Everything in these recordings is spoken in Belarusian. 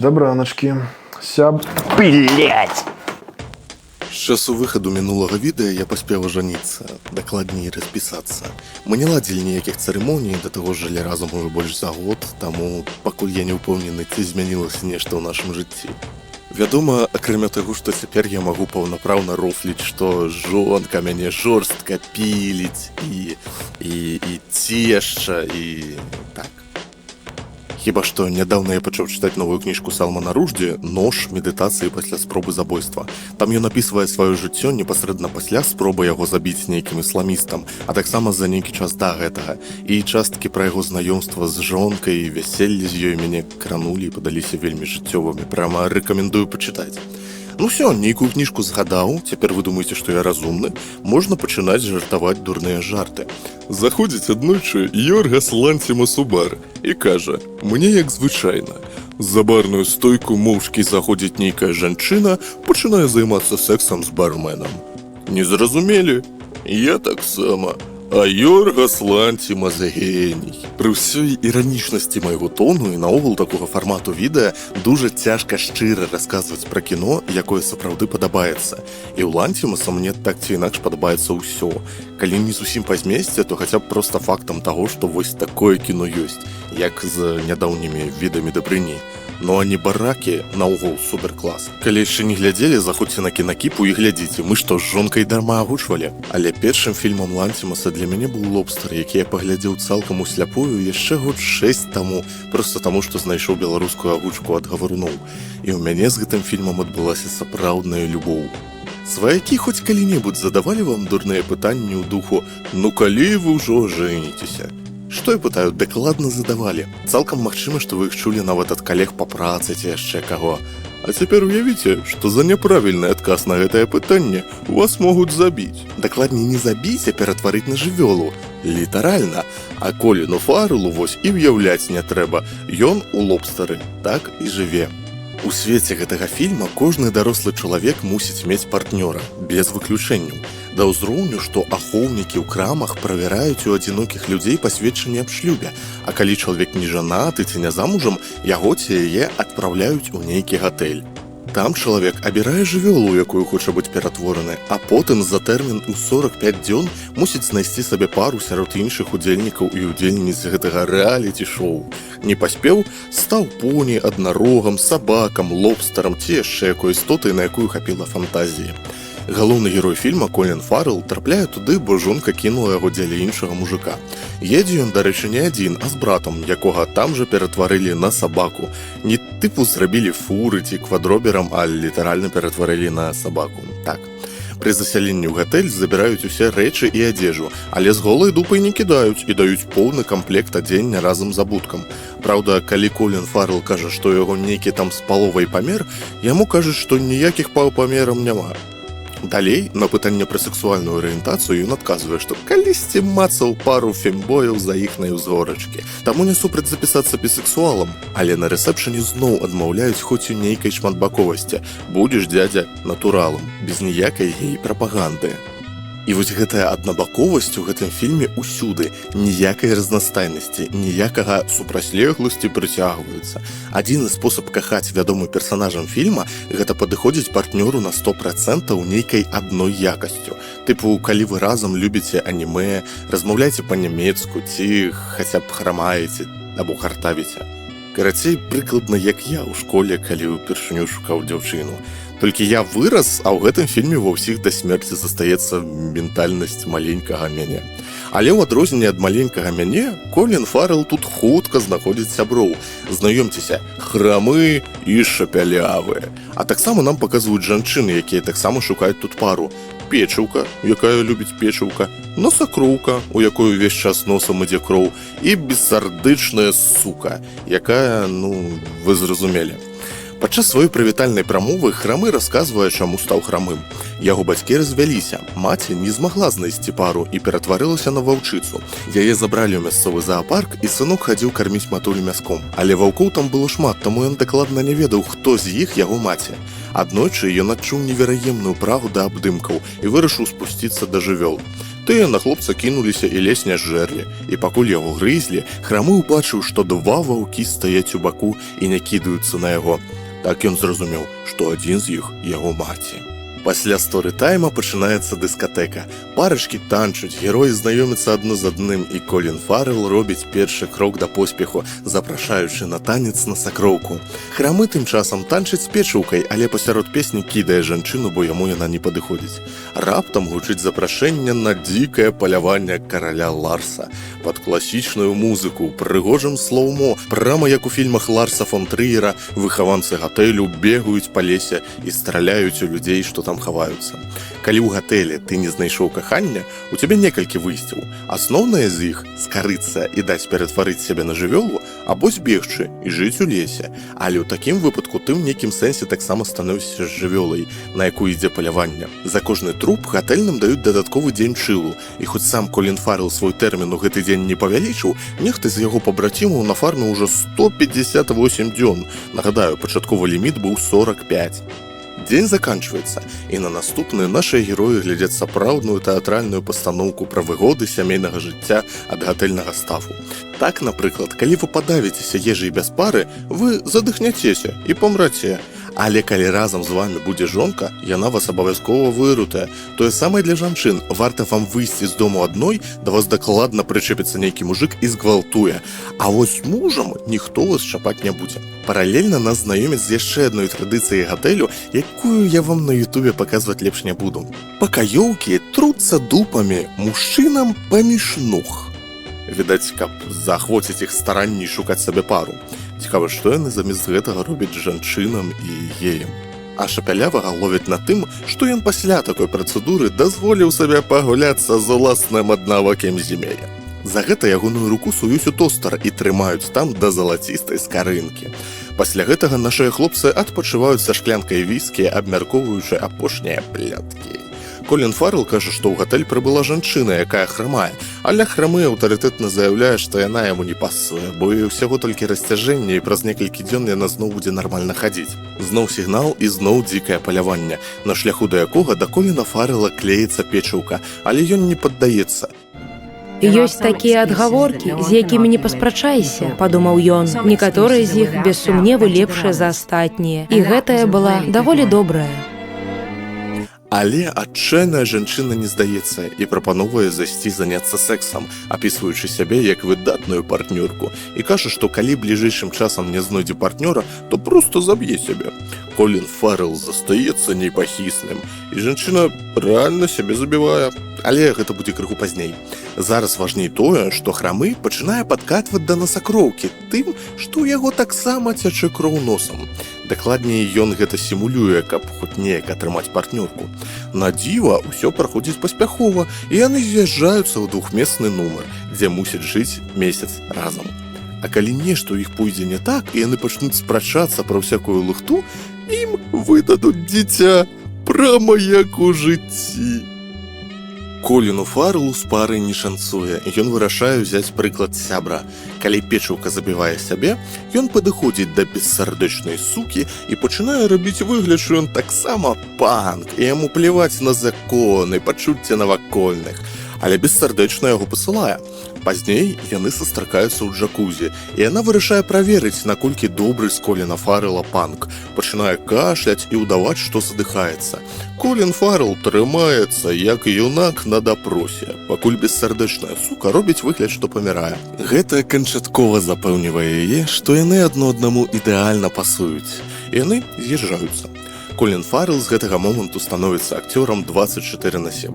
Добраночки. Сяб. Блять! З часу выхаду мінулага відэа я паспеў ажаніцца, дакладней распісацца. Мы не ладзілі ніякіх цырымоній, да таго ж жылі разам ужо больш за год, таму пакуль я не ўпэўнены, ці змянілася нешта ў нашым жыцці. Вядома, акрамя таго, што цяпер я магу паўнапраўна рофліць, што жонка мяне жорстка піліць і цешча, і так. Хіба што нядаўна я пачаў чытаць новую кніжку Салмана Ружді «Нож. Медытацыі пасля спробы забойства». Там ён апісвае сваё жыццё непасрэдна пасля спробы яго забіць нейкім ісламістам, а таксама за нейкі час да гэтага. І часткі пра яго знаёмства з жонкай і вяселле з ёй мяне кранулі і падаліся вельмі жыццёвымі. Прама рэкамендую пачытаць. Ну всё, нейкую кніжку згадаў, цяпер вы думаеце, што я разумны, можна пачынаць жартаваць дурныя жарты. Заходзіць аднойчы Йоргас Ланцімас у бар і кажа: «Мне як звычайна. За барную стойку моўчкі заходзіць нейкая жанчына, пачынае займацца сексам з барменам. Не зразумелі? Я таксама. А Йоргас Ланцімас геній». Пры ўсёй іранічнасці майго тону і наогул такога фармату відэа дужа цяжка шчыра расказваць пра кіно, якое сапраўды падабаецца. І ў Ланцімаса мне так ці інакш падабаецца ўсё. Калі не зусім па змесце, то хаця б проста фактам таго, што вось такое кіно ёсць, як з нядаўнімі відамі дабрыні. Ну а не баракі, наогул суперклас. Калі яшчэ не глядзелі, заходзьце на кінакіпу і глядзіце. Мы што, з жонкай дарма агучвалі? Але першым фільмам Ланцімаса для мяне быў «Лобстар», які я паглядзеў цалкам усляпую яшчэ год 6 таму, проста таму, што знайшоў беларускую агучку ад гаваруноў. І ў мяне з гэтым фільмам адбылася сапраўдная любоў. Сваякі хоць калі-небудзь задавалі вам дурныя пытанні ў духу «Ну калі вы ўжо жэніцеся?» Што я пытаю, дакладна задавалі. Цалкам магчыма, што вы іх чулі нават ад калег па працы ці яшчэ каго. А цяпер уявіце, што за няправільны адказ на гэтае пытанне вас могуць забіць. Дакладней не забіць, а ператварыць на жывёлу. Літаральна. А Коліну Фарэлу вось і ўяўляць не трэба. Ён у «Лобстары» так і жыве. У свеце гэтага фільма кожны дарослы чалавек мусіць мець партнёра, без выключэнняў. Да ўзроўню, што ахоўнікі ў крамах правяраюць у адзінокіх людзей пасведчанне аб шлюбе, а калі чалавек не жанаты ці не замужам, яго ці яе адпраўляюць у нейкі гатэль. Там чалавек абірае жывёлу, якую хоча быць ператвораны, а потым за тэрмін у 45 дзён мусіць знайсці сабе пару сярод іншых удзельнікаў і удзельніц гэтага рэаліці-шоу. Не паспеў, стаў поні, аднарогам, сабакам, лобстарам ці яшчэ якой істотай, на якую хапіла фантазіі. Галоўны герой фільма Колін Фарэл трапляе туды, бо жонка кінула яго дзеля іншага мужика. Едзе ён, дарэчы, не адзін, а з братом, якога там жа ператварылі на сабаку. Не тыпу зрабілі фуры ці квадроберам, а літаральна ператварылі на сабаку. Так. Пры засяленні ў гатэль забіраюць усе рэчы і адзежу, але з голай дупай не кідаюць і даюць поўны камплект адзення разам з абуткам. Праўда, калі Колін Фарэл кажа, што яго нейкі там з паловай памер, яму кажуць, што ніякіх паўпамерам няма. Далей, на пытанне пра сексуальную арыентацыю ён адказвае, што калісьці мацаў пару фембояў за іхнай узгорачкі. Таму не супраць запісацца бісексуалам, але на рэсэпшане зноў адмаўляюць хоць у нейкай шматбаковасці. Будзеш, дзядзя, натуралам, без ніякай гей-прапаганды. І вось гэтая аднабаковасць у гэтым фільме ўсюды, ніякай разнастайнасці, ніякага супрацьлегласці прыцягваецца. Адзіны спосаб кахаць вядомым персанажам фільма – гэта падыходзіць партнёру на 100% нейкай адной якасцю. Тыпу, калі вы разам любіце анімэ, размаўляеце па-нямецку ці хаця б храмаеце або хартавіце. Карацей, прыкладна як я ў школе, калі ўпершыню шукаў дзяўчыну. Толькі я вырас, а ў гэтым фільме ва ўсіх да смерці застаецца ментальнасць маленькага мяне. Але ў адрозненне ад маленькага мяне, Колін Фарэл тут хутка знаходзіць сяброў. Знаёмцеся, храмы і шапялявыя. А таксама нам паказваюць жанчыны, якія таксама шукаюць тут пару. Печыўка, якая любіць печыўка, носакроўка, у якой увесь час носам ідзе кроў, і бессардычная сука, якая, вы зразумелі. Падчас сваёй прывітальнай прамовы храмы расказвае, чаму стаў храмым. Яго бацькі развяліся, маці не змагла знайсці пару і ператварылася на ваўчыцу. Яе забралі ў мясцовы заапарк, і сынок хадзіў карміць матулю мяском. Але ваўкоў там было шмат, таму ён дакладна не ведаў, хто з іх яго маці. Аднойчы ён адчуў невераемную прагу да абдымкаў і вырашыў спусціцца да жывёл. Тыя на хлопца кінуліся і ледзь не зжэрлі. І пакуль яго грызлі, Храмы ўбачыў, што 2 ваўкі стаяць у баку і не кідаюцца на яго. Так ён зразумеў, што адзін з іх яго маці. Пасля сторытайма пачынаецца дыскатэка. Парачкі танчуць, героі знаёмяцца адно з адным, і Колін Фарэл робіць першы крок да поспеху, запрашаючы на танец на сакроўку. Храмы тым часам танчыць з печыўкай, але пасярод песні кідае жанчыну, бо яму яна не падыходзіць. Раптам гучыць запрашэнне на дзікае паляванне караля Ларса. Пад класічную музыку, прыгожым слоўмо, прама як у фільмах Ларса фон Трыера, выхаванцы гатэлю бегаюць па лесе і страляюць у людзей, што там хаваюцца. Калі ў гатэлі ты не знайшоў кахання, у цябе некалькі выйсцяў. Асноўнае з іх – скарыцца і даць ператварыць сябе на жывёлу, або збегчы і жыць у лесе. Але ў такім выпадку ты ў нейкім сэнсе таксама становішся жывёлай, на якую ідзе паляванне. За кожны труп гатэльным даюць дадатковы дзень чылу, і хоць сам Колін Фарэл свой тэрмін у гэты дзень не павялічыў, нехта з яго пабрацімаў нафарміў ужо 158 дзён. Нагадаю, пачатковы ліміт быў 45. Дзень заканчваецца, і на наступны нашыя героі глядзяць сапраўдную тэатральную пастаноўку пра выгоды сямейнага жыцця ад гатэльнага стафу. Так, напрыклад, калі вы падавіцеся ежай без пары, вы задыхняцеся і памраце. Але калі разам з вамі будзе жонка, яна вас абавязкова вырутае. Тое самае для жанчын. Варта вам выйсці з дому адной, да вас дакладна прычэпіцца нейкі мужык і згвалтуе. А вось мужам ніхто вас чапаць не будзе. Паралельна нас знаёмяць з яшчэ адной традыцыяй гатэлю, якую я вам на ютубе паказваць лепш не буду. Пакаёўкі труцца дупамі мужчынам паміж ног. Відаць, каб заахвоціць іх старанней шукаць сабе пару. Цікава, што яны замест гэтага робяць жанчынам і геям. А Шапялявага ловяць на тым, што ён пасля такой працэдуры дазволіў сабе пагуляцца з уласным аднавокім змеем. За гэта ягоную руку суюць у тостар і трымаюць там да залацістай скарынкі. Пасля гэтага нашыя хлопцы адпачываюць са шклянкай віскі, абмяркоўваючы апошнія пляткі. Колін Фарэл кажа, што ў гатэль прыбыла жанчына, якая храмае, але Храмы аўтарытэтна заяўляе, што яна яму не пасуе, бо і ўсяго толькі расцяжэнне, і праз некалькі дзён яна зноў будзе нармальна хадзіць. Зноў сігнал і зноў дзікае паляванне, на шляху да якога да Коліна Фарэла клеіцца печыўка, але ён не паддаецца. Ёсць такія адгаворкі, з якімі не паспрачайся, падумаў ён. Некаторыя з іх, без сумневу, лепшыя за астатнія. І гэтая была даволі добрая. Але адчайная жанчына не здаецца і прапановвае зайсці заняцца сексам, апісваючы сябе як выдатную партнёрку, і кажа, што калі бліжэйшым часам не знойдзе партнёра, то проста заб'е сябе. Колін Фарэл застаецца непахісным, і жанчына рэальна сябе забівае. Але гэта будзе крыху пазней. Зараз важней тое, што Храмы пачынае падкатваць да насакроўкі тым, што ў яго таксама цячэ кроў носам. Дакладней, ён гэта сімулюе, каб хоць неяк атрымаць партнёрку. На дзіва ўсё праходзіць паспяхова, і яны з'язджаюцца ў двухмесны нумар, дзе мусяць жыць месяц разам. А калі нешта ў іх пойдзе не так, і яны пачнуць спрачацца пра ўсякую лухту, ім выдадуць дзіця прама як у жыцці. Коліну Фарэлу з парай не шанцуе, ён вырашае ўзяць прыклад сябра. Калі печыўка забівае сябе, ён падыходзіць да бессардэчнай сукі і пачынае рабіць выгляд, што ён таксама панк, і яму пляваць на законы, пачуцці навакольных. Але бессардэчна яго пасылае. Пазней яны сустракаюцца ў джакузі, і яна вырашае праверыць, наколькі добры з Коліна Фарэла панк. Пачынае кашляць і ўдаваць, што задыхаецца. Колін Фарэл трымаецца, як юнак на дапросе, пакуль бессардэчная сука робіць выгляд, што памірае. Гэта канчаткова запэўнівае яе, што яны адно аднаму ідэальна пасуюць. Яны з'язджаюцца. Колін Фарэл з гэтага моманту становіцца акцёрам 24/7.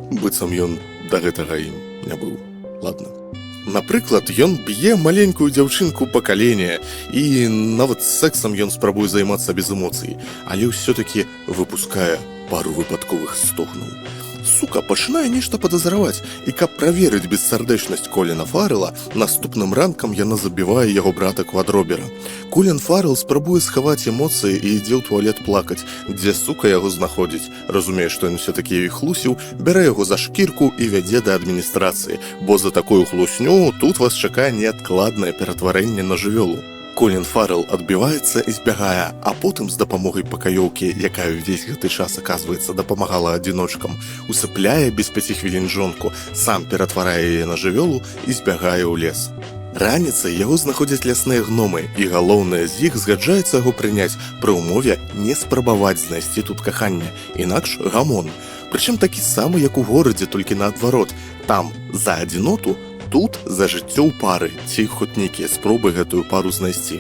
Быццам ён да гэтага ім не быў. Ладно. Напрыклад, ён б'е маленькую дзяўчынку па калене, і нават з сексам ён спрабуе займацца без эмоцый, але ўсё-такі выпускае пару выпадковых стогнаў. Сука пачынае нешта падазраваць, і каб праверыць бессардэчнасць Коліна Фарэла, наступным ранкам яна забівае яго брата Квадробера. Колін Фарэл спрабуе схаваць эмоцыі і ідзе ў туалет плакаць, дзе сука яго знаходзіць. Разумее, што ён усё-такі ёй хлусіў, бярэ яго за шкірку і вядзе да адміністрацыі, бо за такую хлусню тут вас чакае неадкладнае ператварэнне на жывёлу. Колін Фаррелл адбіваецца і збягае, а потым з дапамогай пакаёўкі, якая ўвесь гэты час, аказваецца, дапамагала адзіночкам, усыпляе без 5 хвілін жонку, сам ператварае яе на жывёлу і збягае ў лес. Раніцай яго знаходзяць лясныя гномы, і галоўнае з іх згаджаецца яго прыняць пры ўмове не спрабаваць знайсці тут каханне, інакш гамон. Прычым такі самы, як у горадзе, толькі наадварот. Там за адзіноту, тут за жыццё ў пары, ці хоць нейкія спробы гэтую пару знайсці.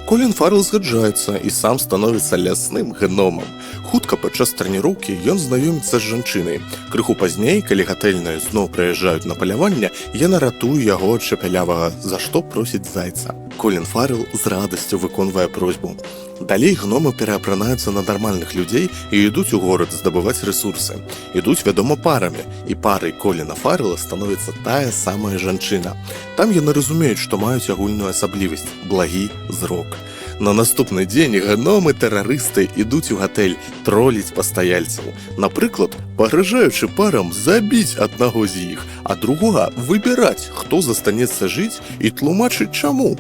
Колін Фаррелл згаджаецца і сам становіцца лясным гномам. Хутка падчас трэніроўкі ён знаёміцца з жанчынай. Крыху пазней, калі гатэльныя зноў прыязджаюць на паляванне, яна ратуе яго ад шапялявага, за што просіць зайца. Колін Фаррелл з радасцю выконвае просьбу. Далей гномы пераапранаюцца на нармальных людзей і ідуць у горад здабываць рэсурсы. Ідуць, вядома, парамі, і парай Коліна Фаррелла становіцца тая самая жанчына. Там яны разумеюць, што маюць агульную асаблівасць – благі зрок. На наступны дзень гномы-тэрарысты ідуць у гатэль троліць пастаяльцаў. Напрыклад, пагражаючы парам забіць аднаго з іх, а другога выбіраць, хто застанецца жыць і тлумачыць чаму.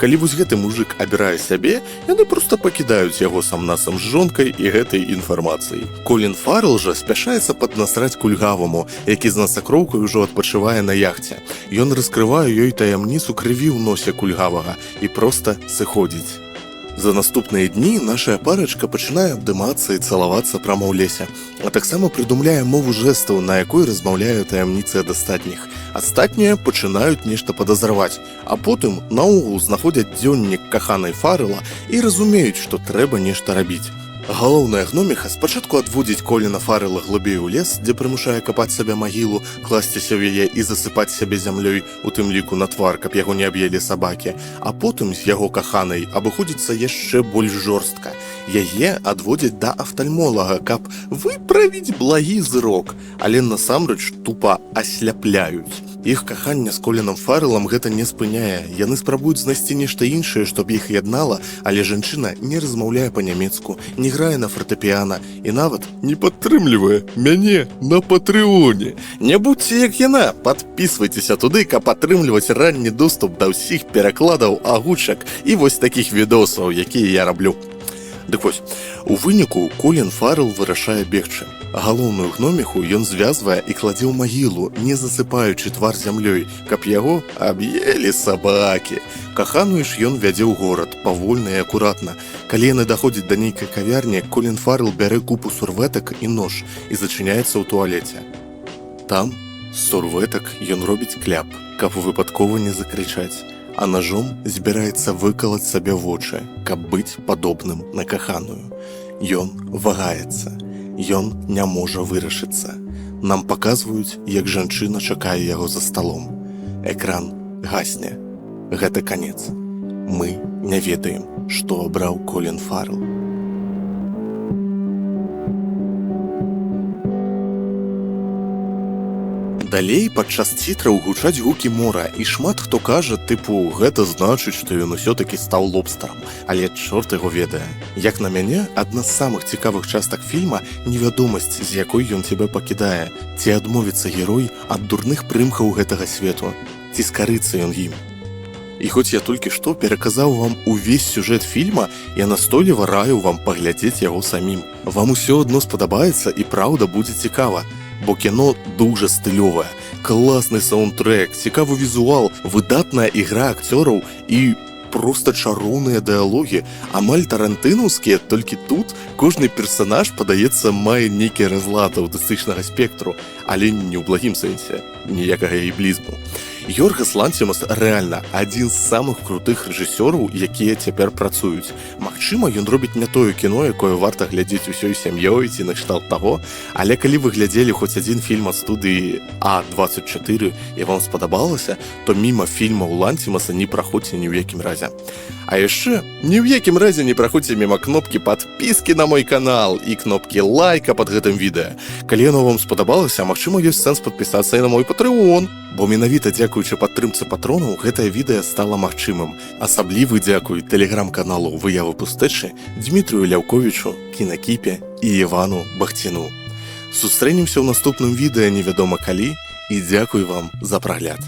Калі вось гэты мужык абірае сябе, яны проста пакідаюць яго сам-насам з жонкай і гэтай інфармацыяй. Колін Фаррелл жа спяшаецца паднасраць кульгаваму, які з насакроўкай ужо адпачывае на яхце. Ён раскрывае ёй таямніцу крыві ў носе кульгавага і проста сыходзіць. За наступныя дні нашая парачка пачынае абдымацца і цалавацца прама ў лесе, а таксама прыдумляе мову жэстаў, на якой размаўляе таямніцы ад астатніх. Астатнія пачынаюць нешта падазраваць, а потым наогул знаходзяць дзённік каханай Фаррелла і разумеюць, што трэба нешта рабіць. Галоўная гноміха спачатку адводзіць Коліна Фаррелла глыбей у лес, дзе прымушае капаць сабе магілу, класціся ў яе і засыпаць сябе зямлёй, у тым ліку на твар, каб яго не аб'елі сабакі, а потым з яго каханай абыходзіцца яшчэ больш жорстка. Яе адводзяць да афтальмолага, каб выправіць благі зрок, але насамрэч тупа асляпляюць. Іх каханне з Колінам Фарреллам гэта не спыняе. Яны спрабуюць знайсці нешта іншае, што б іх яднала, але жанчына не размаўляе па-нямецку, не грае на фартэпіяна і нават не падтрымлівае мяне на Патрэоне. Не будьце як яна, падпісвайцеся туды, каб атрымліваць ранні доступ да ўсіх перакладаў, агучак і вось такіх відосаў, якія я раблю. Дык вось, у выніку Колін Фаррелл вырашае бегчы. Галоўную гноміху ён звязвае і кладзе ў магілу, не засыпаючы твар зямлёй, каб яго аб'елі сабакі. Каханую ж ён вядзе ў горад, павольна і акуратна. Калі яны даходзяць да нейкай кавярні, Колін Фаррелл бярэ купу сурвэтак і нож і зачыняецца ў туалеце. Там з сурвэтак ён робіць кляп, каб выпадкова не закрычаць, а ножом збіраецца выкалаць сабе вочы, каб быць падобным на каханую. Ён вагаецца. Ён не можа вырашыцца. Нам паказваюць, як жанчына чакае яго за сталом. Экран гасне. Гэта канец. Мы не ведаем, што абраў Колін Фаррелл. Далей падчас цітраў гучаць гукі мора, і шмат хто кажа, тыпу, гэта значыць, што ён усё-такі стаў лобстарам, але чорт яго ведае. Як на мяне, адна з самых цікавых частак фільма – невядомасць, з якой ён цябе пакідае. Ці адмовіцца герой ад дурных прымхаў гэтага свету, ці скарыцца ён ім. І хоць я толькі што пераказаў вам увесь сюжэт фільма, я настойліва раю вам паглядзець яго самім. Вам усё адно спадабаецца і праўда будзе цікава. Бо кіно дужа стылёвае, класны саундтрэк, цікавы візуал, выдатная ігра акцёраў і проста чароўныя дыялогі, амаль тарантынаўскія, толькі тут кожны персанаж, падаецца, мае нейкі разлад аўтыстычнага спектру, але не ў благім сэнсе, ніякага эйблізму. Йоргас Ланцімас рэальна адзін з самых крутых рэжысёраў, якія цяпер працуюць. Магчыма, ён робіць не тое кіно, якое варта глядзець усёй сям'ёй ці накшталт таго, але калі вы глядзелі хоць адзін фільм ад студыі А24 і вам спадабалася, то міма фільмаў Ланцімаса не праходзьце ні ў якім разе. А яшчэ ні ў якім разе не праходзьце міма кнопкі падпіскі на мой канал і кнопкі лайка пад гэтым відэа. Калі яно вам спадабалася, магчыма, ёсць сэнс падпісацца і на мой Патрэон. Бо менавіта дзякуючы падтрымцы патронаў гэтае відэа стала магчымым. Асаблівы дзякуй тэлеграм-каналу «Выявы пустэчы», Дмітрыю Ляўковічу, Кінакіпе і Івану Бахціну. Сустрэнемся ў наступным відэа невядома калі і дзякуй вам за прагляд.